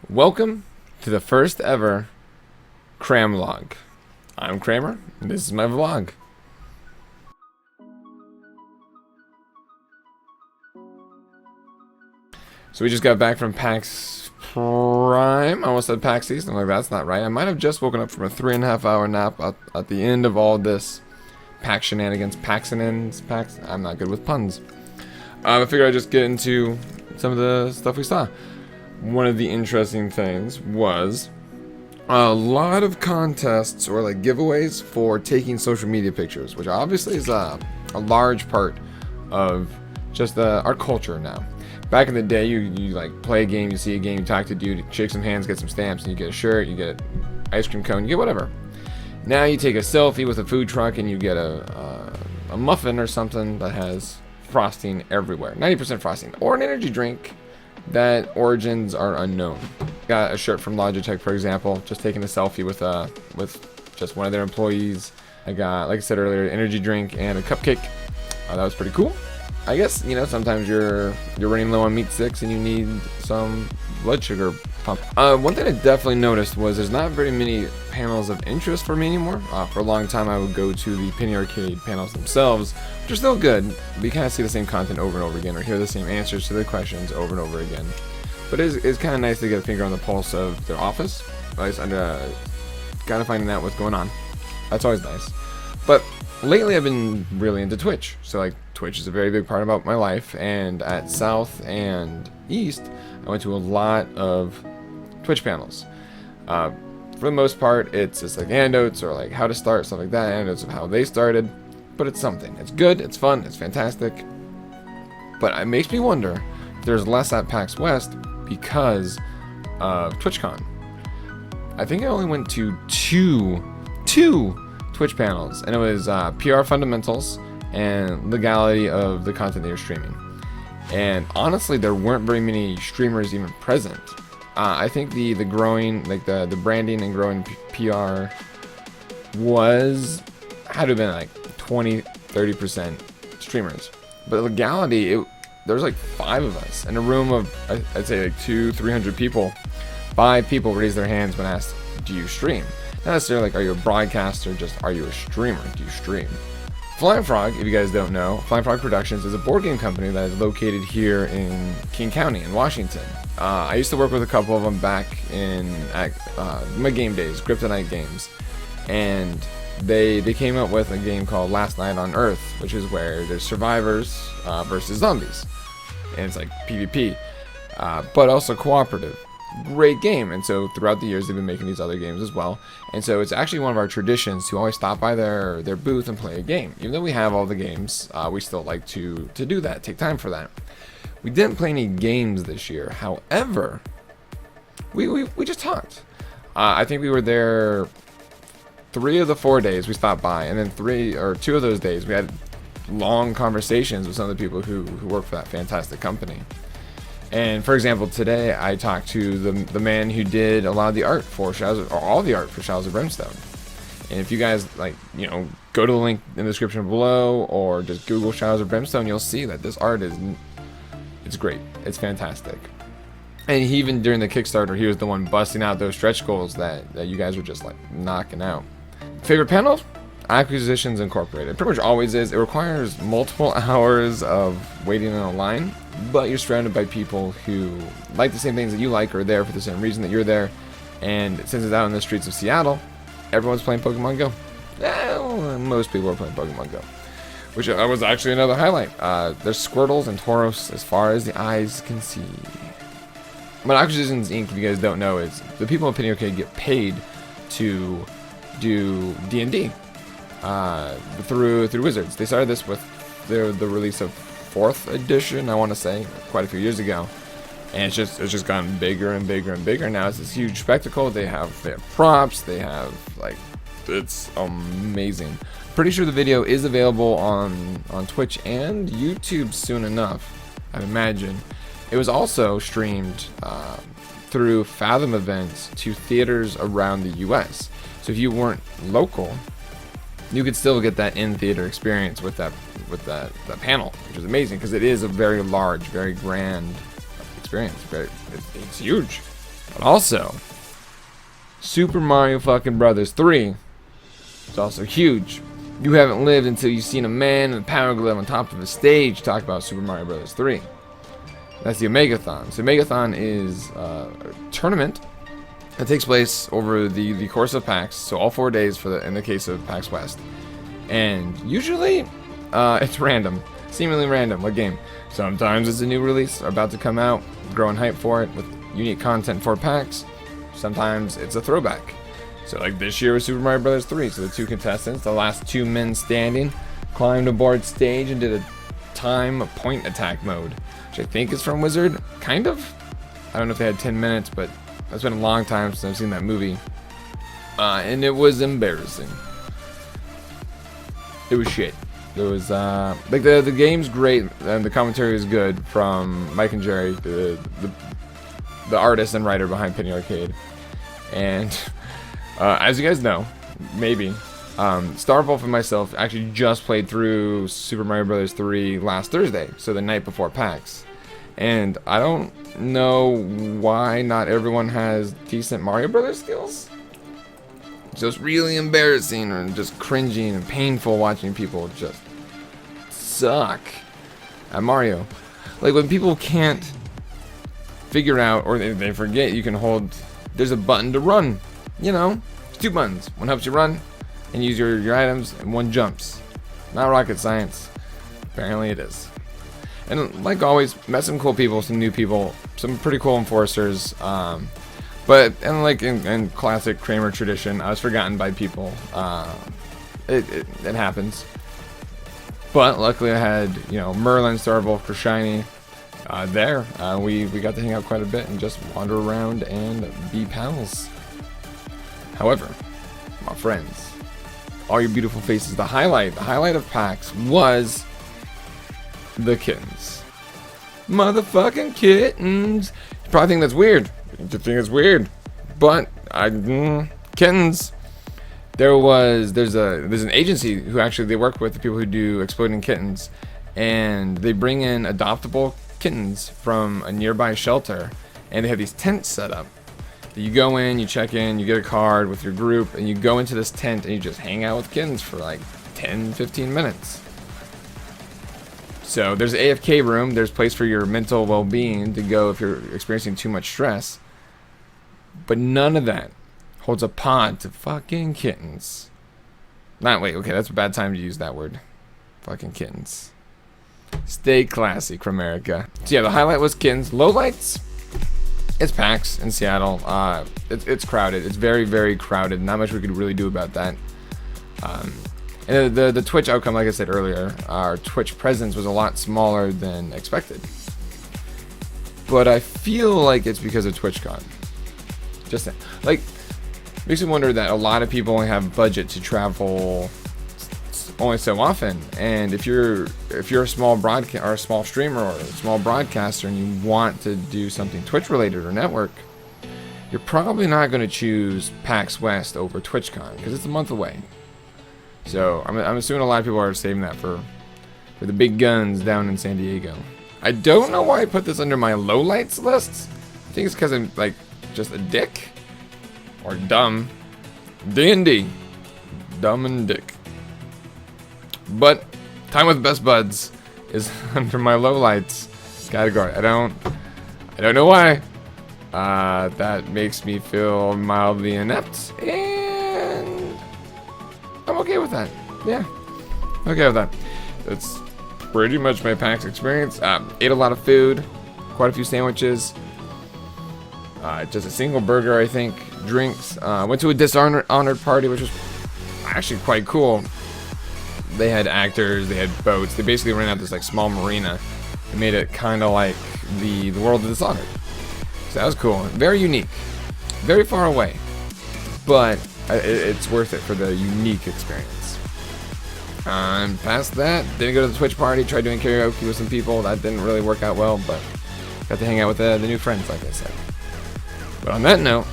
Welcome to the first ever Kram Log. I'm Kramer, and this is my vlog. So we just got back from PAX Prime. I almost said PAX East. I'm like, that's not right. I might have just woken up from a 3.5 hour nap at the end of all this PAX shenanigans. PAX. I'm not good with puns. I figured I'd just get into some of the stuff we saw. One of the interesting things was a lot of contests or like giveaways for taking social media pictures, which obviously is a large part of just our culture now. Back in the day, you like play a game, you see a game, you talk to a dude, shake some hands, get some stamps, and you get a shirt, you get an ice cream cone, you get whatever. Now you take a selfie with a food truck and you get a muffin or something that has frosting everywhere, 90% frosting, or an energy drink that origins are unknown. Got a shirt from Logitech, for example, just taking a selfie with just one of their employees. I got, like I said earlier, an energy drink and a cupcake. That was pretty cool. I guess, you know, sometimes you're running low on meat sticks and you need some blood sugar pump. One thing I definitely noticed was there's not very many panels of interest for me anymore. For a long time I would go to the Penny Arcade panels themselves, which are still good. We kind of see the same content over and over again, or hear the same answers to the questions over and over again. But it's kind of nice to get a finger on the pulse of their office. At least I'm kind of finding out what's going on. That's always nice. But lately I've been really into Twitch. So like Twitch is a very big part about my life, and at South and East I went to a lot of Twitch panels. For the most part it's just like anecdotes or like how to start, stuff like that, anecdotes of how they started, but it's something. It's good, it's fun, it's fantastic. But it makes me wonder if there's less at PAX West because of TwitchCon. I think I only went to two Twitch panels, and it was PR fundamentals and legality of the content they were streaming. And honestly, there weren't very many streamers even present. I think the growing, like the branding and growing PR had to have been like 20-30% streamers. But legality, there was like 5 of us in a room of, I'd say like 200-300 people. 5 people raised their hands when asked, do you stream? Not necessarily like, are you a broadcaster, just are you a streamer? Do you stream? Flying Frog, if you guys don't know, Flying Frog Productions is a board game company that is located here in King County in Washington. I used to work with a couple of them back in my game days, Kryptonite Games, and they came up with a game called Last Night on Earth, which is where there's survivors versus zombies, and it's like PvP, but also cooperative. Great game. And so throughout the years they've been making these other games as well, and so it's actually one of our traditions to always stop by their booth and play a game. Even though we have all the games, we still like to do that, take time for that. We didn't play any games this year, however we just talked. I think we were there 3 of the 4 days we stopped by, and then 2 of those days we had long conversations with some of the people who work for that fantastic company. And for example, today I talked to the man who did a lot of the art for Shadows, or all the art for Shadows of Brimstone. And if you guys go to the link in the description below, or just Google Shadows of Brimstone, you'll see that this art it's great. It's fantastic. And he, even during the Kickstarter, he was the one busting out those stretch goals that you guys were just like knocking out. Favorite panel? Acquisitions Incorporated. It pretty much always is. It requires multiple hours of waiting in a line, but you're surrounded by people who like the same things that you like, or are there for the same reason that you're there. And since it's out in the streets of Seattle, everyone's playing Pokemon Go. Well, most people are playing Pokemon Go, which was actually another highlight. There's Squirtles and Tauros as far as the eyes can see. But Acquisitions Inc., if you guys don't know, is the people in Penny Arcade get paid to do D&D through Wizards. They started this with the release of 4th edition, I want to say, quite a few years ago, and it's just gotten bigger and bigger and bigger. Now it's this huge spectacle. They have props, they have it's amazing. Pretty sure the video is available on Twitch and YouTube soon enough, I imagine. It was also streamed through Fathom events to theaters around the US. So if you weren't local, you could still get that in-theater experience with that panel, which is amazing because it is a very large, very grand experience. It's huge. But also, Super Mario fucking Brothers 3 is also huge. You haven't lived until you've seen a man in a power glove on top of a stage talk about Super Mario Brothers 3. That's the Omegathon. So Omegathon is a tournament that takes place over the course of PAX, so all 4 days in the case of PAX West. And usually, it's random, seemingly random, like game. Sometimes it's a new release about to come out, growing hype for it with unique content for PAX. Sometimes it's a throwback. So like this year was Super Mario Bros. 3, so the 2 contestants, the last 2 men standing, climbed aboard stage and did a time point attack mode, which I think is from Wizard, kind of. I don't know if they had 10 minutes, but it's been a long time since I've seen that movie. And it was embarrassing. It was shit. It was like the game's great and the commentary is good from Mike and Jerry, the artist and writer behind Penny Arcade. And as you guys know, maybe Starvolf and myself actually just played through Super Mario Bros. 3 last Thursday, so the night before PAX. And I don't know why not everyone has decent Mario Brothers skills. It's just really embarrassing and just cringing and painful watching people just suck at Mario. Like when people can't figure out, or they forget you can hold, there's a button to run. You know, it's 2 buttons. One helps you run and use your items, and one jumps. Not rocket science. Apparently it is. And like always, met some cool people, some new people, some pretty cool enforcers. But like in classic Kramer tradition, I was forgotten by people. It happens. But luckily I had, you know, Merlin, Starvolf, Krashiny there. We got to hang out quite a bit and just wander around and be pals. However, my friends, all your beautiful faces, the highlight of PAX was the kittens. Motherfucking kittens. You probably think that's weird. You think it's weird. But kittens. There's an agency who actually they work with the people who do Exploding Kittens, and they bring in adoptable kittens from a nearby shelter, and they have these tents set up. You go in, you check in, you get a card with your group, and you go into this tent and you just hang out with kittens for like 10-15 minutes. So there's an AFK room, there's a place for your mental well-being to go if you're experiencing too much stress. But none of that holds a pod to fucking kittens. Wait, okay, that's a bad time to use that word. Fucking kittens. Stay classy, Kramerica. So yeah, the highlight was kittens. Lowlights? It's PAX in Seattle. It's crowded. It's very, very crowded. Not much we could really do about that. And the Twitch outcome, like I said earlier, our Twitch presence was a lot smaller than expected. But I feel like it's because of TwitchCon. Just like, makes me wonder that a lot of people only have budget to travel only so often. And if you're a small broadcast or a small streamer or a small broadcaster and you want to do something Twitch related or network, you're probably not going to choose PAX West over TwitchCon because it's a month away. So I'm assuming a lot of people are saving that for the big guns down in San Diego. I don't know why I put this under my lowlights list. I think it's because I'm like just a dick or dumb. D&D, dumb and dick. But time with best buds is under my lowlights category. I don't know why. That makes me feel mildly inept, and I'm okay with that. Yeah, okay with that. That's pretty much my PAX experience. Ate a lot of food, quite a few sandwiches. Just a single burger, I think. Drinks. Went to a Dishonored party, which was actually quite cool. They had actors, they had boats. They basically ran out this like small marina and made it kind of like the world of Dishonored. So that was cool. Very unique. Very far away. But it's worth it for the unique experience. Past that, didn't go to the Twitch party. Tried doing karaoke with some people. That didn't really work out well, but got to hang out with the new friends, like I said. But on that note,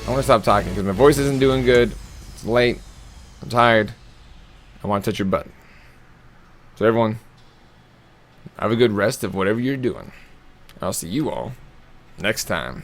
I want to stop talking because my voice isn't doing good. It's late. I'm tired. I want to touch your butt. So everyone, have a good rest of whatever you're doing. I'll see you all next time.